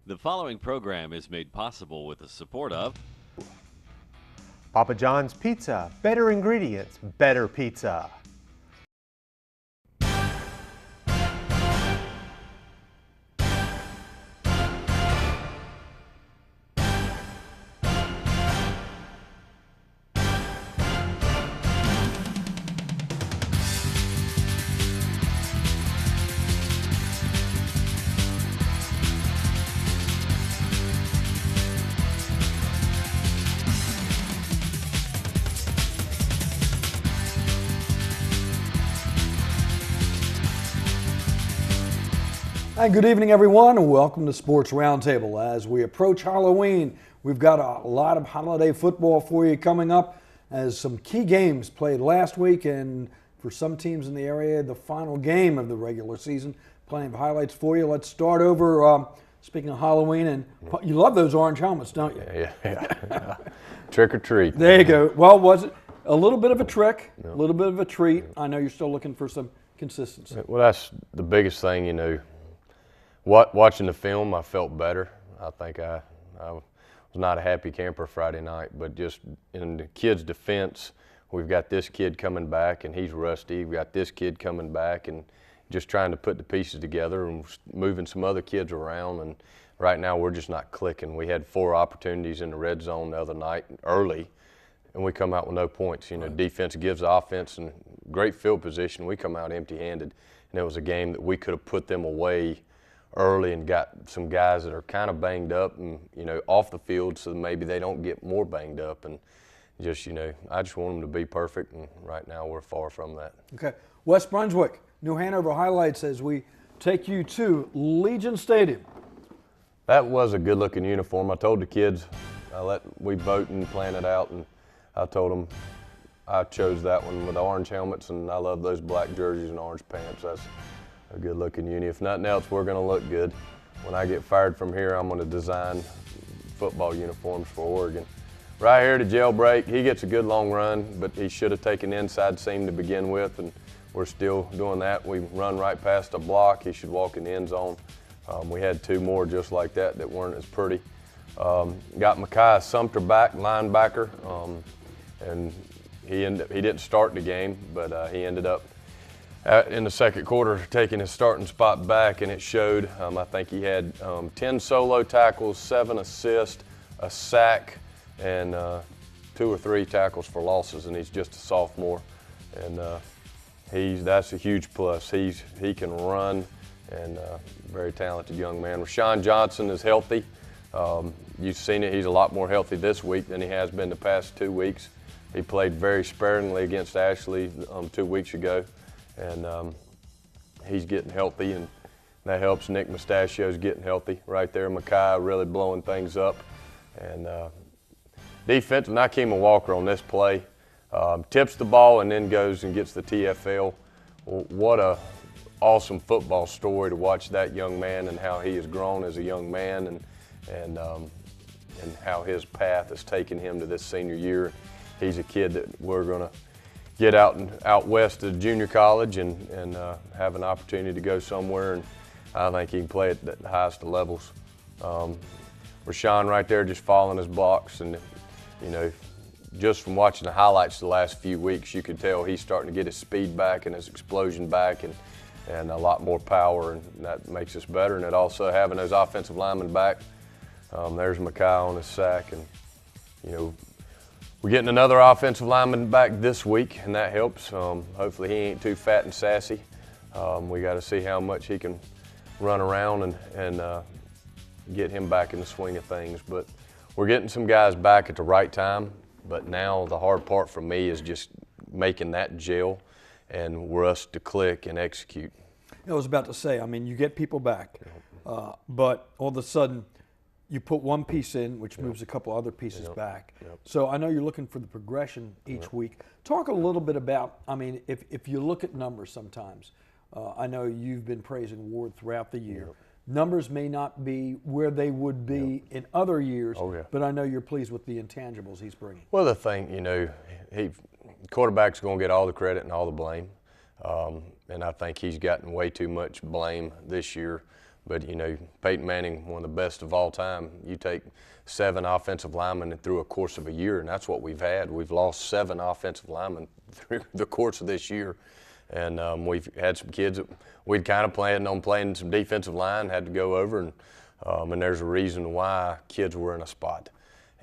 The following program is made possible with the support of Papa John's Pizza, better ingredients, better pizza. Hi, good evening, everyone, and welcome to Sports Roundtable. As we approach Halloween, we've got a lot of holiday football for you coming up as some key games played last week, and for some teams in the area, the final game of the regular season. Plenty of highlights for you. Let's start over, speaking of Halloween, and you love those orange helmets, don't you? Yeah. Trick or treat. There you go. Well, was it a little bit of a trick, a little bit of a treat? I know you're still looking for some consistency. Well, that's the biggest thing, Watching the film, I felt better. I think I was not a happy camper Friday night, but just in the kids' defense, we've got this kid coming back, and he's rusty. We've got this kid coming back, and just trying to put the pieces together and moving some other kids around. And right now, we're just not clicking. We had 4 opportunities in the red zone the other night early, and we come out with no points. Defense gives the offense and great field position. We come out empty-handed, and it was a game that we could have put them away early and got some guys that are kind of banged up and, off the field, so maybe they don't get more banged up. And just, I just want them to be perfect, and right now we're far from that. Okay. West Brunswick, New Hanover highlights as we take you to Legion Stadium. That was a good-looking uniform. I told the kids, we vote and plan it out, and I told them I chose that one with the orange helmets, and I love those black jerseys and orange pants. That's a good-looking uni. If nothing else, we're going to look good. When I get fired from here, I'm going to design football uniforms for Oregon. Right here to Jailbreak, he gets a good long run, but he should have taken inside seam to begin with, and we're still doing that. We run right past a block. He should walk in the end zone. We had 2 more just like that weren't as pretty. Got Micaiah Sumter back, linebacker, and he didn't start the game, but he ended up in the second quarter taking his starting spot back, and it showed. I think he had 10 solo tackles, 7 assists, a sack, and 2 or 3 tackles for losses, and he's just a sophomore. And that's a huge plus. He can run, and very talented young man. Rashawn Johnson is healthy. You've seen it. He's a lot more healthy this week than he has been the past 2 weeks. He played very sparingly against Ashley 2 weeks ago. And he's getting healthy, and that helps. Nick Mustachio's getting healthy right there. Micaiah really blowing things up. And defense, Nakeem Walker on this play tips the ball and then goes and gets the TFL. Well, what a awesome football story to watch that young man and how he has grown as a young man, and how his path has taken him to this senior year. He's a kid that we're going to get out west to junior college and have an opportunity to go somewhere, and I think he can play at the highest of levels. Rashawn right there just following his blocks, and just from watching the highlights the last few weeks, you could tell he's starting to get his speed back and his explosion back, and a lot more power, and that makes us better. And it also having those offensive linemen back. There's Micaiah on his sack, and we're getting another offensive lineman back this week, and that helps. Hopefully he ain't too fat and sassy. We got to see how much he can run around and get him back in the swing of things. But we're getting some guys back at the right time. But now the hard part for me is just making that gel and for us to click and execute. I was about to say, you get people back, but all of a sudden, you put one piece in, which moves a couple other pieces back. So I know you're looking for the progression each week. Talk a little bit about, if you look at numbers sometimes, I know you've been praising Ward throughout the year. Numbers may not be where they would be in other years, but I know you're pleased with the intangibles he's bringing. Well, the thing, quarterback's going to get all the credit and all the blame. And I think he's gotten way too much blame this year. But, you know, Peyton Manning, one of the best of all time, you take 7 offensive linemen through a course of a year, and that's what we've had. We've lost 7 offensive linemen through the course of this year. And we've had some kids that we'd kind of planned on playing some defensive line, had to go over, and there's a reason why kids were in a spot.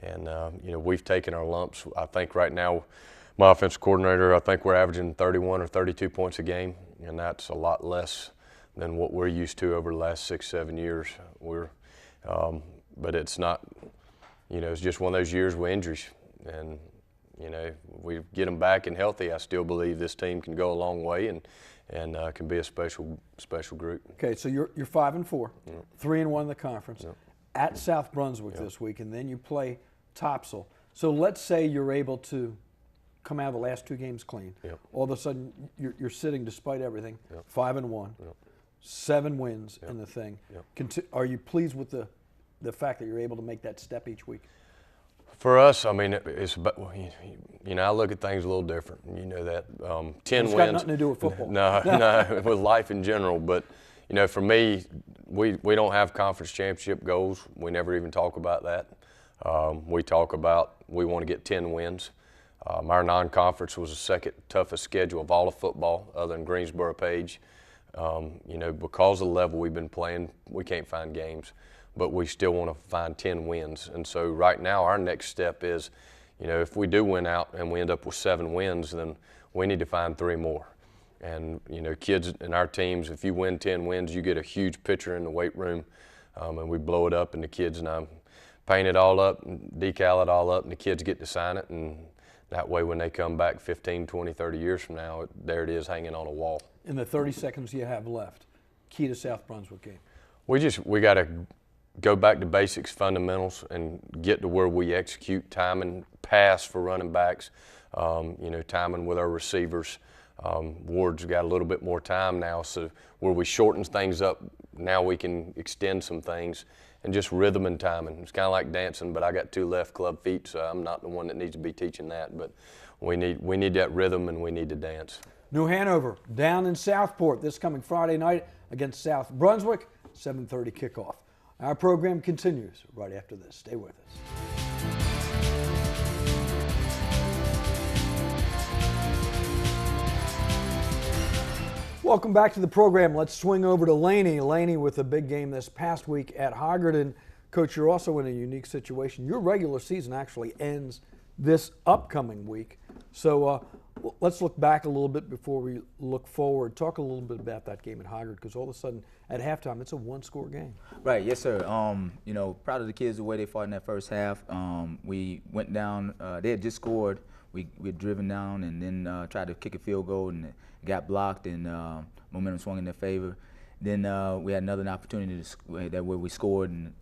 And, you know, we've taken our lumps. I think right now, my offensive coordinator, I think we're averaging 31 or 32 points a game, and that's a lot less than what we're used to over the last 6, 7 years. But it's not, you know, it's just one of those years with injuries. And, you know, we get them back and healthy, I still believe this team can go a long way and can be a special group. Okay, so you're 5-4, 3-1 in the conference, at South Brunswick this week, and then you play Topsail. So let's say you're able to come out of the last 2 games clean. All of a sudden, you're sitting, despite everything, 5-1, 7 wins in the thing. Are you pleased with the fact that you're able to make that step each week? For us, I mean, it's about, you know, I look at things a little different. You know that 10 It's wins. got nothing to do with football. No, with life in general. But you know, for me, we don't have conference championship goals. We never even talk about that. We talk about we want to get 10 wins. Our non-conference was the second toughest schedule of all of football, other than Greensboro Page. You know, because of the level we've been playing, we can't find games. But we still want to find 10 wins. And so right now our next step is, you know, if we do win out and we end up with 7 wins, then we need to find 3 more. And, you know, kids in our teams, if you win 10 wins, you get a huge picture in the weight room, and we blow it up, and the kids and I paint it all up, and decal it all up, and the kids get to sign it. And that way when they come back 15, 20, 30 years from now, there it is hanging on a wall. In the 30 seconds you have left, key to South Brunswick game. We got to go back to basics, fundamentals, and get to where we execute timing, pass for running backs, you know, timing with our receivers. Ward's got a little bit more time now, so where we shorten things up, now we can extend some things, and just rhythm and timing. It's kind of like dancing, but I got 2 left club feet, so I'm not the one that needs to be teaching that. But we need that rhythm, and we need to dance. New Hanover down in Southport this coming Friday night against South Brunswick, 7:30 kickoff. Our program continues right after this. Stay with us. Welcome back to the program. Let's swing over to Laney. Laney with a big game this past week at Highgarden. Coach, you're also in a unique situation. Your regular season actually ends this upcoming week. So let's look back a little bit before we look forward. Talk a little bit about that game at Highgarden, because all of a sudden at halftime it's a 1-score game. Right, yes sir. You know, proud of the kids the way they fought in that first half. We went down, they had just scored. We had driven down and then tried to kick a field goal, and it got blocked, and momentum swung in their favor. Then we had another opportunity that where we scored and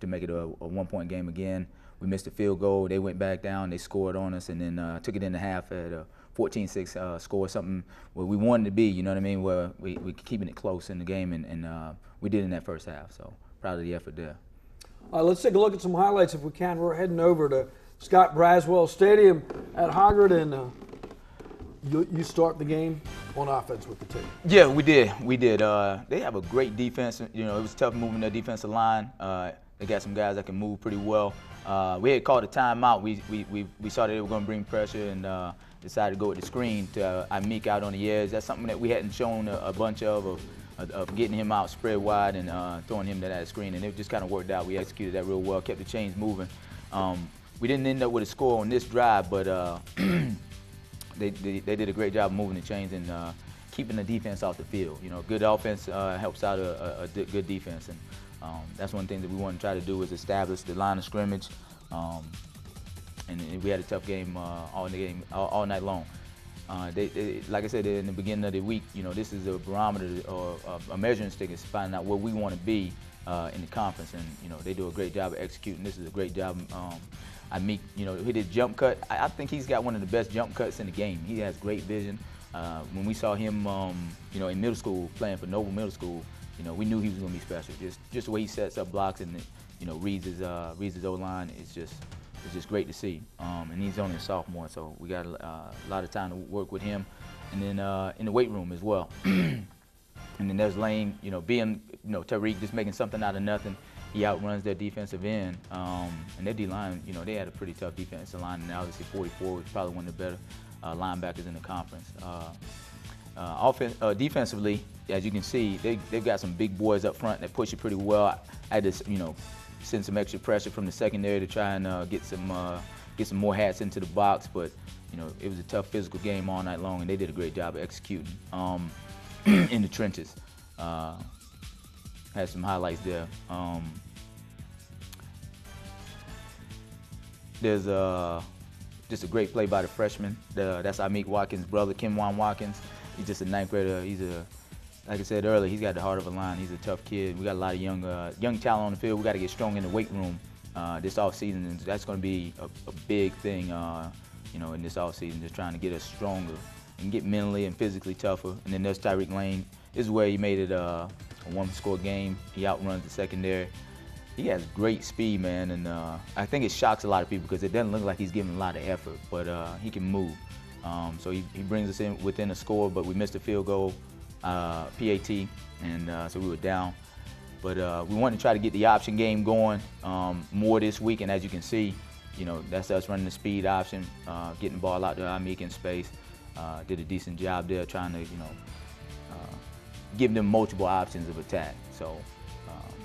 to make it a 1-point game again. We missed a field goal. They went back down. They scored on us, and then took it in the half at a 14-6 score, something where we wanted to be, you know what I mean, where we keeping it close in the game, and we did in that first half. So proud of the effort there. Let's take a look at some highlights if we can. We're heading over to Scott Braswell Stadium at Highgarden, and you start the game on offense with the team. Yeah, we did. They have a great defense. You know, it was tough moving their defensive line. They got some guys that can move pretty well. We had called a timeout. We saw that they were going to bring pressure, and decided to go with the screen to Amik out on the edge. That's something that we hadn't shown a bunch of getting him out spread wide and throwing him to that screen, and it just kind of worked out. We executed that real well, kept the chains moving. We didn't end up with a score on this drive, but they did a great job moving the chains and keeping the defense off the field. You know, good offense helps out a good defense, and that's one thing that we want to try to do is establish the line of scrimmage. And we had a tough game all night long. Like I said in the beginning of the week, you know, this is a barometer or a measuring stick is finding out where we want to be in the conference, and you know they do a great job of executing. This is a great job. Amik, you know, he did jump cut. I think he's got one of the best jump cuts in the game. He has great vision. When we saw him, you know, in middle school playing for Noble Middle School, you know, we knew he was going to be special. Just the way he sets up blocks and you know reads his O-line. It's just great to see. And he's only a sophomore, so we got a lot of time to work with him. And then in the weight room as well. And then there's Lane, being, Tariq just making something out of nothing. He outruns their defensive end. And their D-line, they had a pretty tough defensive line. And obviously 44 was probably one of the better linebackers in the conference. Defensively, as you can see, they've got some big boys up front that push it pretty well. I had to, send some extra pressure from the secondary to try and get some more hats into the box. But, it was a tough physical game all night long, and they did a great job of executing in the trenches. Had some highlights there. There's just a great play by the freshman. That's Amik Watkins' brother, Kimwan Watkins. He's just a ninth grader. Like I said earlier, he's got the heart of a lion. He's a tough kid. We got a lot of young talent on the field. We got to get strong in the weight room this offseason, and that's going to be a big thing, in this offseason, just trying to get us stronger and get mentally and physically tougher. And then there's Tyreek Lane. This is where he made it a one-score game. He outruns the secondary. He has great speed, man, and I think it shocks a lot of people because it doesn't look like he's giving a lot of effort, but he can move. So he brings us in within a score, but we missed a field goal, PAT, and so we were down. But we wanted to try to get the option game going more this week, and as you can see, that's us running the speed option, getting the ball out to Amik in space. Did a decent job there trying to, give them multiple options of attack. So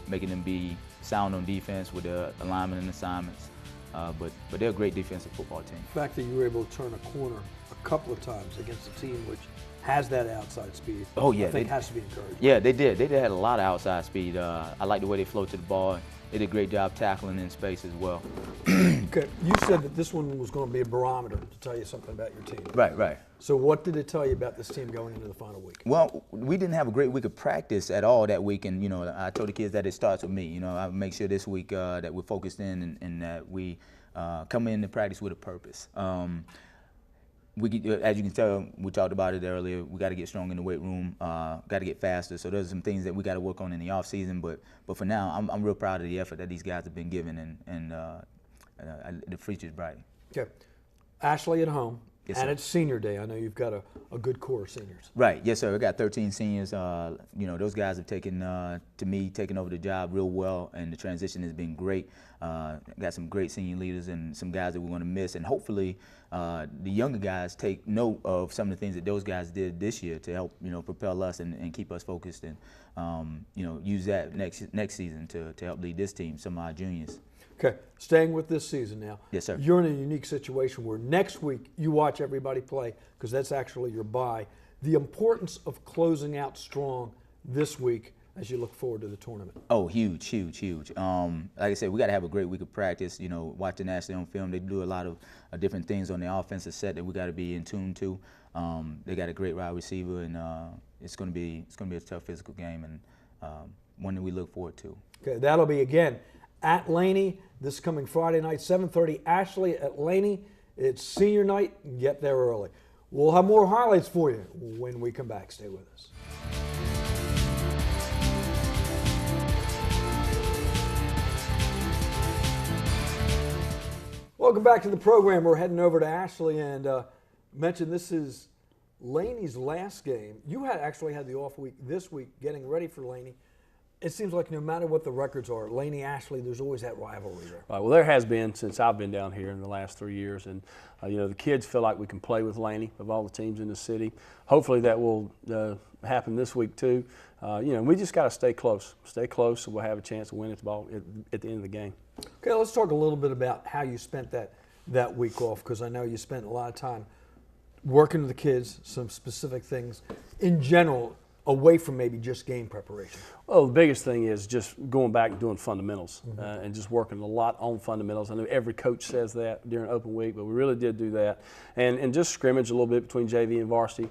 making them be sound on defense with the alignment and assignments. But they're a great defensive football team. The fact that you were able to turn a corner a couple of times against a team which has that outside speed, oh yeah, I think has to be encouraging. Yeah, they did. They had a lot of outside speed. I like the way they flow to the ball. They did a great job tackling in space as well. Okay, you said that this one was going to be a barometer to tell you something about your team. Right. So what did it tell you about this team going into the final week? Well, we didn't have a great week of practice at all that week, and I told the kids that it starts with me. I make sure this week that we're focused in and that we come into practice with a purpose. As you can tell, we talked about it earlier. We got to get strong in the weight room. Got to get faster. So there's some things that we got to work on in the off season. But for now, I'm real proud of the effort that these guys have been given, and the future's bright. Okay, Ashley at home. Yes, and sir. it's senior day. I know you've got a good core of seniors. Right. Yes, sir. I got 13 seniors. Those guys have taken over the job real well, and the transition has been great. Got some great senior leaders and some guys that we're going to miss, and hopefully the younger guys take note of some of the things that those guys did this year to help propel us and keep us focused, and use that next season to help lead this team, some of our juniors. Okay, staying with this season now. Yes, sir. You're in a unique situation where next week you watch everybody play because that's actually your bye. The importance of closing out strong this week as you look forward to the tournament. Oh, huge. Like I said, we got to have a great week of practice. Watching Ashley on film, they do a lot of different things on the offensive set that we got to be in tune to. They got a great wide receiver, and it's going to be a tough physical game, and one that we look forward to. Okay, that'll be again at Laney this coming Friday night, 7:30. Ashley at Laney. It's senior night. Get there early. We'll have more highlights for you when we come back. Stay with us. Welcome back to the program. We're heading over to Ashley and mentioned this is Laney's last game. You actually had the off week this week getting ready for Laney. It seems like no matter what the records are, Laney-Ashley, there's always that rivalry there. Right. Well, there has been since I've been down here in the last 3 years, and the kids feel like we can play with Laney of all the teams in the city. Hopefully that will happen this week too. We just got to stay close, so we'll have a chance to win the ball at the end of the game. Okay, let's talk a little bit about how you spent that week off, because I know you spent a lot of time working with the kids, some specific things in general, away from maybe just game preparation. Well, the biggest thing is just going back and doing fundamentals and just working a lot on fundamentals. I know every coach says that during open week, but we really did do that. And just scrimmage a little bit between JV and varsity,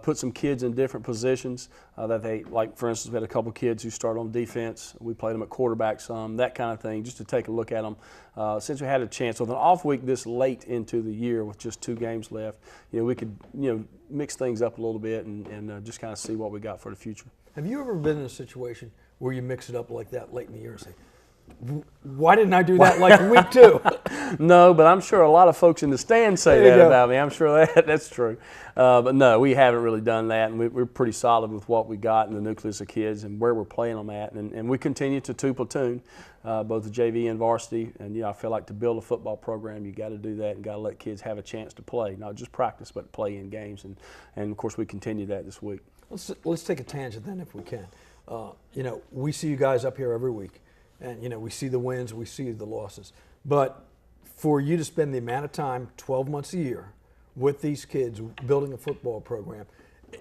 put some kids in different positions that they, like for instance, we had a couple kids who started on defense. We played them at quarterback some, that kind of thing, just to take a look at them. Since we had a chance with an off week this late into the year with just 2 games left, we could, mix things up a little bit and just kind of see what we got for the future. Have you ever been in a situation where you mix it up like that late in the year and say, Why didn't I do that like week 2? No, but I'm sure a lot of folks in the stands say There you that go. about me. I'm sure that's true. But no, we haven't really done that, and we're pretty solid with what we got in the nucleus of kids and where we're playing them at. And we continue to platoon, both the JV and varsity. And I feel like to build a football program, you got to do that and got to let kids have a chance to play, not just practice, but play in games. And of course, we continue that this week. Let's take a tangent then, if we can. We see you guys up here every week. And, we see the wins, we see the losses. But for you to spend the amount of time, 12 months a year, with these kids building a football program,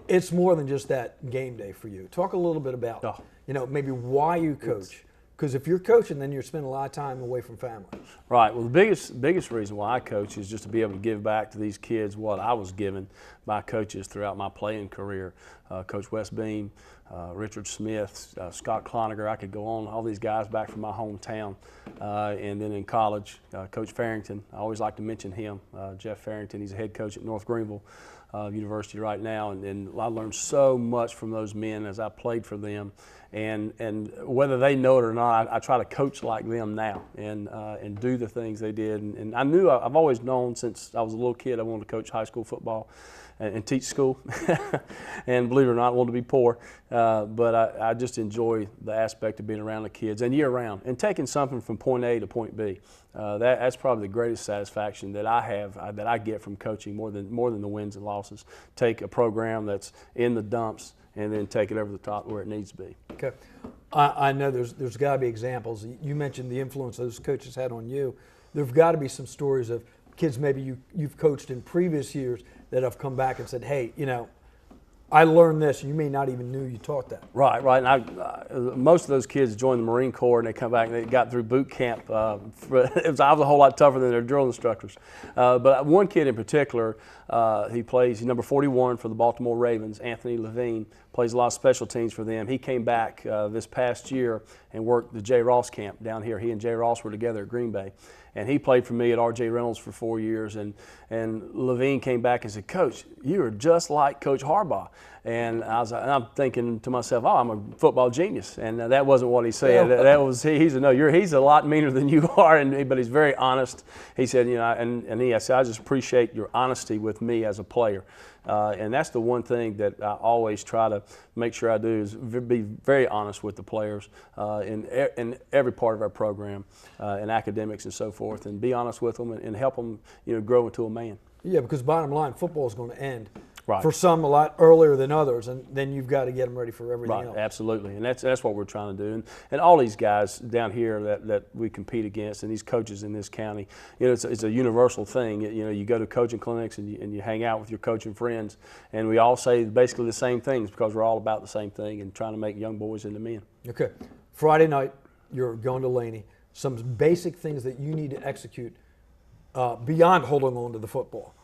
it's more than just that game day for you. Talk a little bit about, maybe why you coach. Because if you're coaching, then you're spending a lot of time away from family. Right. Well, the biggest reason why I coach is just to be able to give back to these kids what I was given by coaches throughout my playing career. Coach Wes Beam, Richard Smith, Scott Cloninger. I could go on, all these guys back from my hometown. And then in college, Coach Farrington. I always like to mention him. Jeff Farrington, he's a head coach at North Greenville University right now. And I learned so much from those men as I played for them. And whether they know it or not, I try to coach like them now and do the things they did. And I knew, I've always known since I was a little kid, I wanted to coach high school football and teach school. And believe it or not, I wanted to be poor. But I just enjoy the aspect of being around the kids and year round and taking something from point A to point B. That's probably the greatest satisfaction that I have, that I get from coaching more than the wins and losses. Take a program that's in the dumps and then take it over the top where it needs to be. Okay. I know there's got to be examples. You mentioned the influence those coaches had on you. There've got to be some stories of kids maybe you've coached in previous years that have come back and said, hey, I learned this. You may not even knew you taught that. Right. And most of those kids joined the Marine Corps and they come back and they got through boot camp. I was a whole lot tougher than their drill instructors. But one kid in particular, he's number 41 for the Baltimore Ravens, Anthony Levine, plays a lot of special teams for them. He came back this past year and worked the J. Ross camp down here. He and J. Ross were together at Green Bay. And he played for me at R.J. Reynolds for 4 years. And Levine came back and said, Coach, you are just like Coach Harbaugh. And I'm thinking to myself, I'm a football genius. And that wasn't what he said. Yeah. He's a lot meaner than you are, but he's very honest. He said, I said, I just appreciate your honesty with me as a player. And that's the one thing that I always try to make sure I do is be very honest with the players in every part of our program, in academics and so forth, and be honest with them and help them grow into a man. Yeah, because bottom line, football is going to end. Right. For some a lot earlier than others, and then you've got to get them ready for everything else. Right, absolutely, and that's what we're trying to do. And all these guys down here that we compete against, and these coaches in this county, it's a universal thing. You go to coaching clinics and you hang out with your coaching friends, and we all say basically the same things because we're all about the same thing and trying to make young boys into men. Okay, Friday night you're going to Laney. Some basic things that you need to execute beyond holding on to the football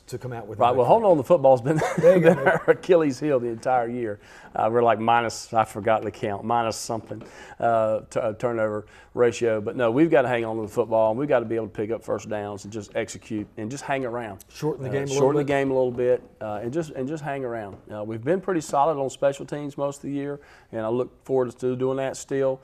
to come out with. Right. Well, holding on to football's been our Achilles heel the entire year. We're like minus, I forgot the count, minus something turnover ratio. But no, we've got to hang on to the football, and we've got to be able to pick up first downs and just execute and just hang around. Shorten the game a little bit, and just hang around. We've been pretty solid on special teams most of the year, and I look forward to doing that still.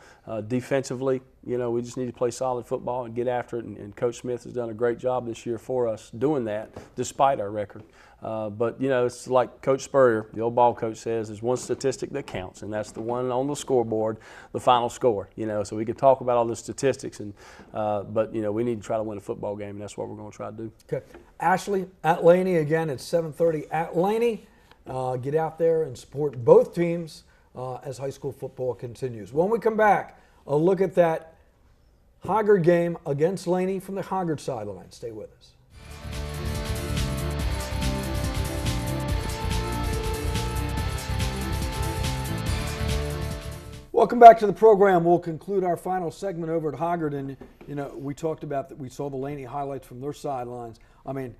Defensively, we just need to play solid football and get after it, and Coach Smith has done a great job this year for us doing that despite our record. But it's like Coach Spurrier, the old ball coach, says, there's one statistic that counts, and that's the one on the scoreboard, the final score. So we can talk about all the statistics, but we need to try to win a football game, and that's what we're going to try to do. Okay. Ashley, at Laney again at 7:30 at Laney. Get out there and support both teams as high school football continues. When we come back, a look at that Highgarden game against Laney from the Highgarden sideline. Stay with us. Welcome back to the program. We'll conclude our final segment over at Highgarden. We talked about that. We saw the Laney highlights from their sidelines. I mean,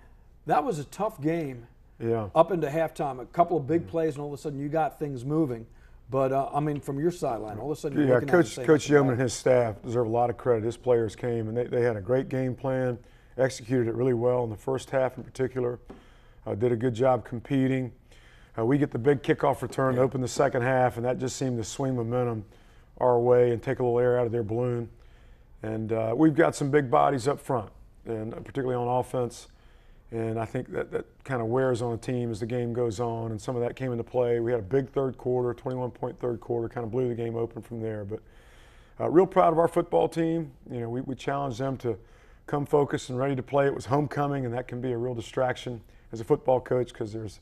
that was a tough game. Yeah. Up into halftime, a couple of big plays, and all of a sudden you got things moving. But from your sideline, all of a sudden you're looking at it and Coach Yeoman and his staff deserve a lot of credit. His players came and they had a great game plan, executed it really well in the first half in particular. Did a good job competing. We get the big kickoff return to open the second half, and that just seemed to swing momentum our way and take a little air out of their balloon. And we've got some big bodies up front, and particularly on offense. And I think that kind of wears on a team as the game goes on, and some of that came into play. We had a big third quarter, 21-point third quarter, kind of blew the game open from there. But real proud of our football team. You know, we challenged them to come focused and ready to play. It was homecoming, and that can be a real distraction as a football coach because there's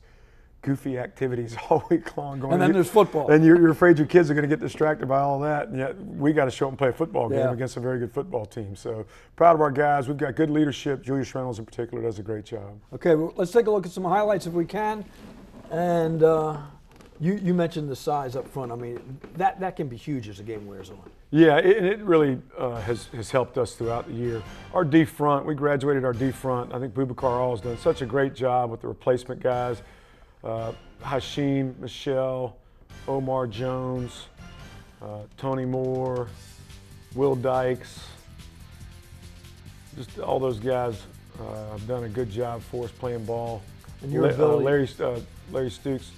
goofy activities all week long going on. And then there's football. And you're afraid your kids are going to get distracted by all that, and yet we got to show up and play a football game against a very good football team. So proud of our guys. We've got good leadership. Julius Reynolds in particular does a great job. Okay, well, let's take a look at some highlights if we can. And you mentioned the size up front. I mean, that can be huge as the game wears on. Yeah, it really has helped us throughout the year. Our D front, we graduated our D front. I think Boubacar All has done such a great job with the replacement guys. Hashim, Michelle, Omar Jones, Tony Moore, Will Dykes, just all those guys have done a good job for us playing ball. And your ability, Larry Stukes.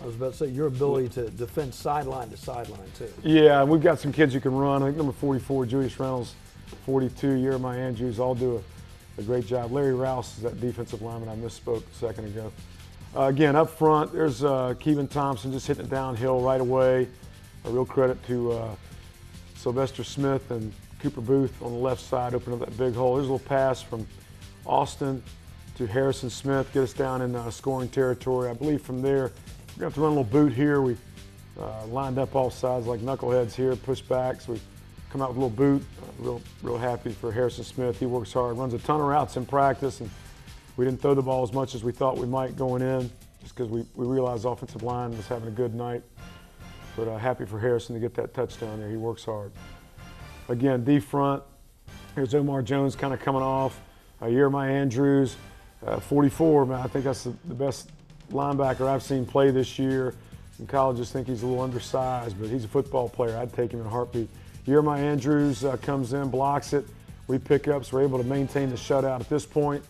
I was about to say, your ability to defend sideline to sideline too. Yeah, we've got some kids who can run. I think number 44, Julius Reynolds, 42, Jeremiah Andrews, all do a great job. Larry Rouse is that defensive lineman I misspoke a second ago. Again, up front, there's Kevin Thompson just hitting it downhill right away. A real credit to Sylvester Smith and Cooper Booth on the left side, opening up that big hole. There's a little pass from Austin to Harrison Smith, get us down in scoring territory. I believe from there, we're going to have to run a little boot here. We lined up all sides like knuckleheads here, push back, so we come out with a little boot. Real happy for Harrison Smith. He works hard, runs a ton of routes in practice, and we didn't throw the ball as much as we thought we might going in, just because we realized the offensive line was having a good night. But happy for Harrison to get that touchdown there. He works hard. Again, D front. Here's Omar Jones kind of coming off. Jeremiah Andrews, 44. Man, I think that's the best linebacker I've seen play this year. In college, just think he's a little undersized, but he's a football player. I'd take him in a heartbeat. Jeremiah Andrews comes in, blocks it. We pick up, so we're able to maintain the shutout at this point.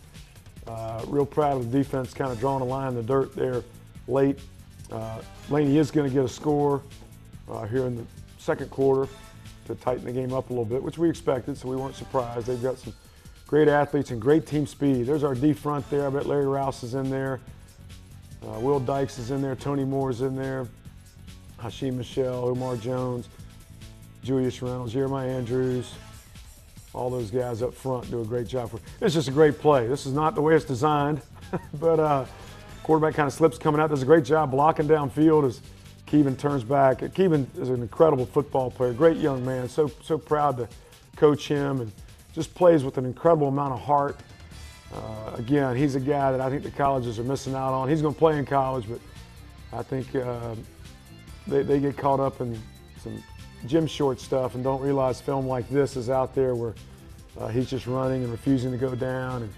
Real proud of the defense kind of drawing a line in the dirt there late. Laney is going to get a score here in the second quarter to tighten the game up a little bit, which we expected, so we weren't surprised. They've got some great athletes and great team speed. There's our D front there. I bet Larry Rouse is in there. Will Dykes is in there. Tony Moore is in there. Hashim Michelle, Omar Jones, Julius Reynolds, Jeremiah Andrews. All those guys up front do a great job. It's just a great play. This is not the way it's designed, but quarterback kind of slips coming out. Does a great job blocking downfield as Kevin turns back. Kevin is an incredible football player, great young man. So proud to coach him, and just plays with an incredible amount of heart. Again, he's a guy that I think the colleges are missing out on. He's going to play in college, but I think they get caught up in some gym short stuff and don't realize film like this is out there where he's just running and refusing to go down, and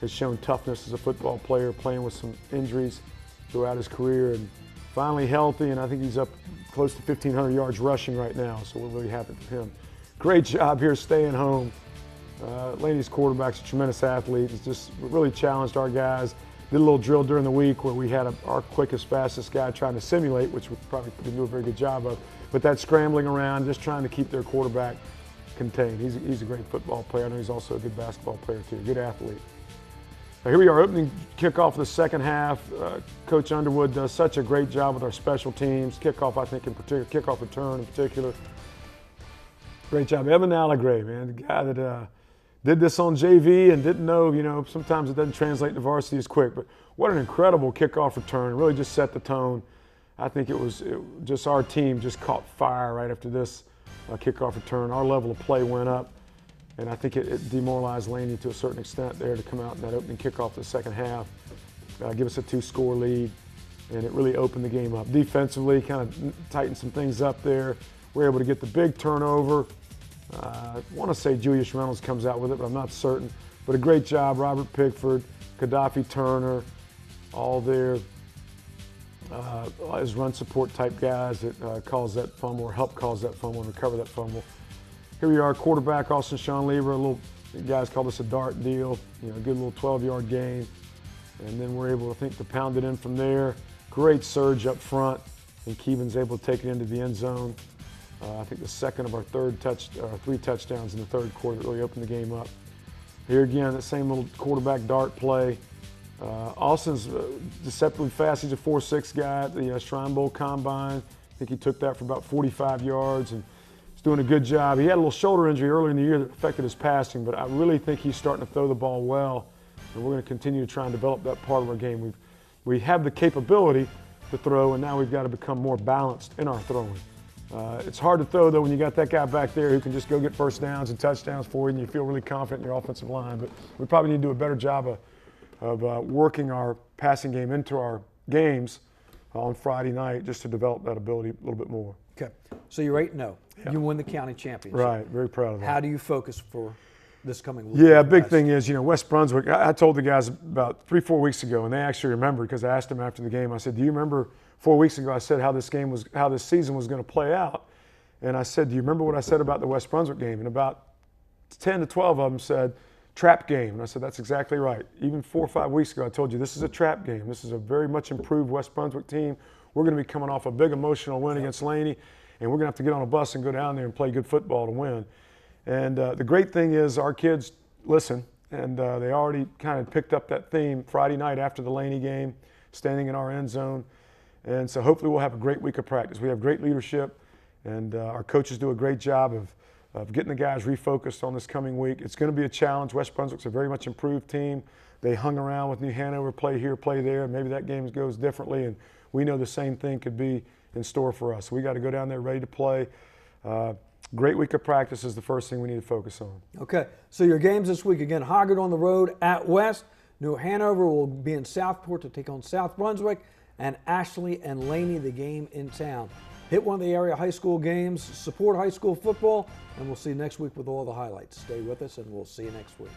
has shown toughness as a football player, playing with some injuries throughout his career, and finally healthy, and I think he's up close to 1,500 yards rushing right now, so we're really happy for him. Great job here staying home. Laney's quarterback's a tremendous athlete. He's just really challenged our guys. Did a little drill during the week where we had our quickest, fastest guy trying to simulate, which we probably didn't do a very good job of. But that scrambling around, just trying to keep their quarterback contained. He's a great football player. I know he's also a good basketball player too, good athlete. Now here we are, opening kickoff of the second half. Coach Underwood does such a great job with our special teams. Kickoff, I think in particular, kickoff return in particular. Great job. Evan Allegrave, man, the guy that did this on JV and didn't know, sometimes it doesn't translate to varsity as quick, but what an incredible kickoff return. Really just set the tone. I think it was just our team just caught fire right after this kickoff return. Our level of play went up, and I think it demoralized Laney to a certain extent there to come out in that opening kickoff of the second half, give us a 2-score lead, and it really opened the game up. Defensively, kind of tightened some things up there. We're able to get the big turnover. I want to say Julius Reynolds comes out with it, but I'm not certain. But a great job, Robert Pickford, Gaddafi Turner, all there. As run support type guys that cause that fumble or help cause that fumble and recover that fumble. Here we are, quarterback Austin Sean Lieber. Guys call this a dart deal. Good little 12-yard gain, and then we're able, I think, to pound it in from there. Great surge up front, and Keevan's able to take it into the end zone. I think the second of our three touchdowns in the third quarter that really opened the game up. Here again, that same little quarterback dart play. Austin's deceptively fast. He's a 4.6 guy at the Shrine Bowl Combine. I think he took that for about 45 yards and he's doing a good job. He had a little shoulder injury earlier in the year that affected his passing, but I really think he's starting to throw the ball well, and we're going to continue to try and develop that part of our game. We have the capability to throw, and now we've got to become more balanced in our throwing. It's hard to throw, though, when you got that guy back there who can just go get first downs and touchdowns for you, and you feel really confident in your offensive line. But we probably need to do a better job of working our passing game into our games on Friday night just to develop that ability a little bit more. Okay, so you're 8-0. Yeah. You win the county championship. Right, very proud of that. How do you focus for this coming week? Yeah, big thing is, West Brunswick, I told the guys about 3-4 weeks ago, and they actually remembered because I asked them after the game. I said, do you remember 4 weeks ago I said how this season was going to play out? And I said, do you remember what I said about the West Brunswick game? And about 10 to 12 of them said, trap game. And I said, that's exactly right. Even 4 or 5 weeks ago, I told you this is a trap game. This is a very much improved West Brunswick team. We're going to be coming off a big emotional win against Laney, and we're going to have to get on a bus and go down there and play good football to win. And the great thing is our kids listen, and they already kind of picked up that theme Friday night after the Laney game, standing in our end zone. And so hopefully we'll have a great week of practice. We have great leadership, and our coaches do a great job of getting the guys refocused on this coming week. It's going to be a challenge. West Brunswick's a very much improved team. They hung around with New Hanover, play here, play there. Maybe that game goes differently, and we know the same thing could be in store for us. So we got to go down there ready to play. Great week of practice is the first thing we need to focus on. Okay, so your games this week, again, Highgarden on the road at West. New Hanover will be in Southport to take on South Brunswick, and Ashley and Laney, the game in town. Hit one of the area high school games, support high school football, and we'll see you next week with all the highlights. Stay with us, and we'll see you next week.